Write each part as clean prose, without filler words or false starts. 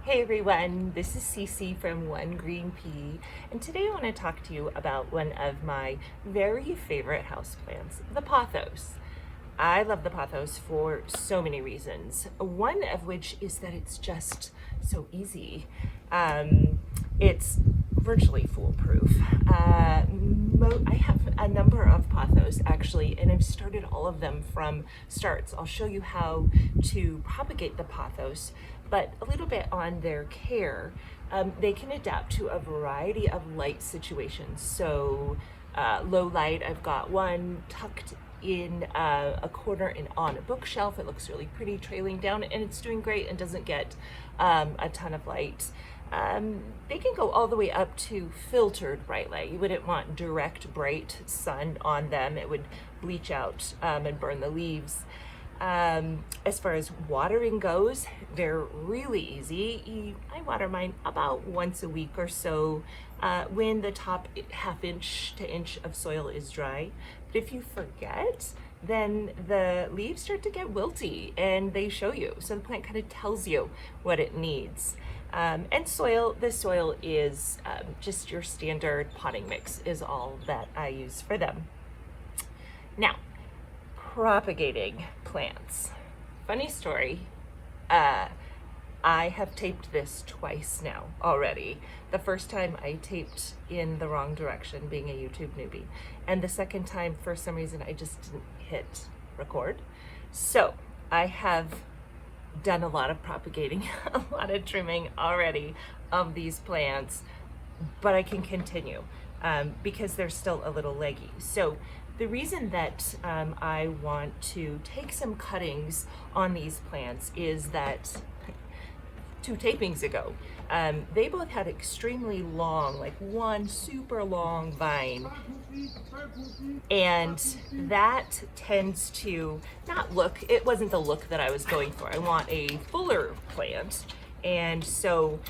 Hey everyone, this is Cece from One Green Pea, and today I want to talk to you about one of my very favorite houseplants, the pothos. I love the pothos for so many reasons, one of which is that it's just so easy. It's virtually foolproof. I have a number of pothos actually, and I've started all of them from starts. I'll show you how to propagate the pothos, but a little bit on their care. They can adapt to a variety of light situations. So low light, I've got one tucked in a corner and on a bookshelf. It looks really pretty trailing down, and it's doing great and doesn't get a ton of light. They can go all the way up to filtered bright light. You wouldn't want direct bright sun on them. It would bleach out and burn the leaves. As far as watering goes, they're really easy. I water mine about once a week or so when the top half inch to inch of soil is dry. But if you forget, then the leaves start to get wilty and they show you. So the plant kind of tells you what it needs. And soil, the soil is just your standard potting mix is all that I use for them. Now, propagating plants. Funny story, I have taped this twice now already. The first time I taped in the wrong direction, being a YouTube newbie. And the second time, for some reason, I just didn't hit record. So I have done a lot of propagating, a lot of trimming already of these plants, but I can continue because they're still a little leggy. So the reason that I want to take some cuttings on these plants is that 2 tapings ago, they both had extremely long, like one super long vine, and that tends to not look, it wasn't the look that I was going for. I want a fuller plant, and so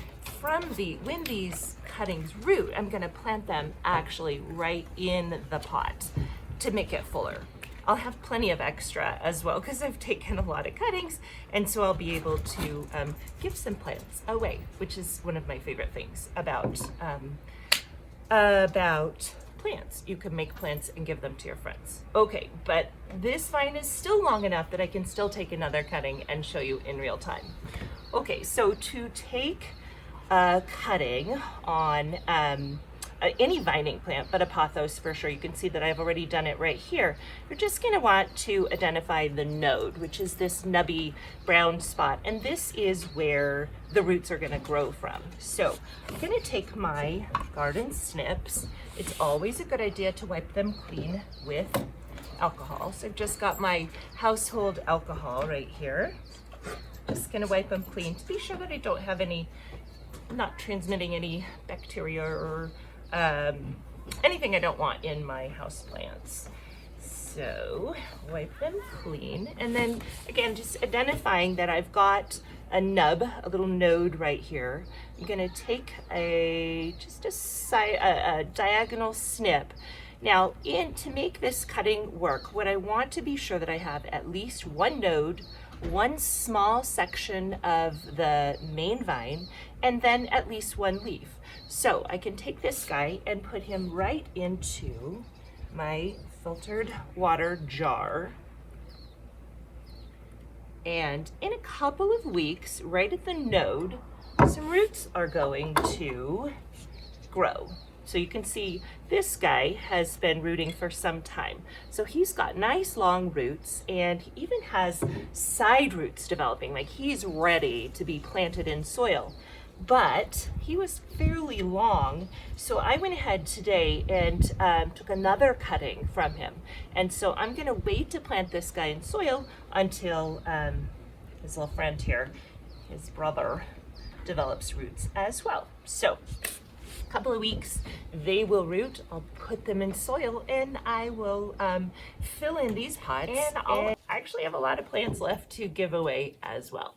when these cuttings root, I'm gonna plant them actually right in the pot to make it fuller. I'll have plenty of extra as well because I've taken a lot of cuttings, and so I'll be able to give some plants away, which is one of my favorite things about plants. You can make plants and give them to your friends. Okay, but this vine is still long enough that I can still take another cutting and show you in real time. Okay, so to take a cutting on any vining plant, but a pothos for sure. You can see that I've already done it right here. You're just going to want to identify the node, which is this nubby brown spot, and this is where the roots are going to grow from. So I'm going to take my garden snips. It's always a good idea to wipe them clean with alcohol. So I've just got my household alcohol right here. Just going to wipe them clean to be sure that I don't have any, not transmitting any bacteria or anything I don't want in my house plants. So wipe them clean, and then again just identifying that I've got a nub, a little node right here. I'm going to take a diagonal snip. Now to make this cutting work, what I want to be sure that I have at least one node, one small section of the main vine, and then at least one leaf. So I can take this guy and put him right into my filtered water jar. And in a couple of weeks, right at the node, some roots are going to grow. So you can see this guy has been rooting for some time. So he's got nice long roots, and he even has side roots developing, like he's ready to be planted in soil. But he was fairly long, so I went ahead today and took another cutting from him. And so I'm gonna wait to plant this guy in soil until his little friend here, his brother, develops roots as well. So couple of weeks they will root. I'll put them in soil, and I will fill in these pots, and I'll actually have a lot of plants left to give away as well.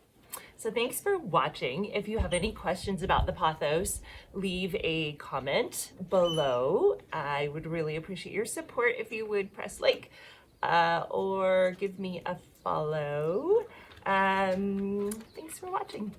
So thanks for watching. If you have any questions about the pothos, leave a comment below. I would really appreciate your support if you would press like or give me a follow. Thanks for watching.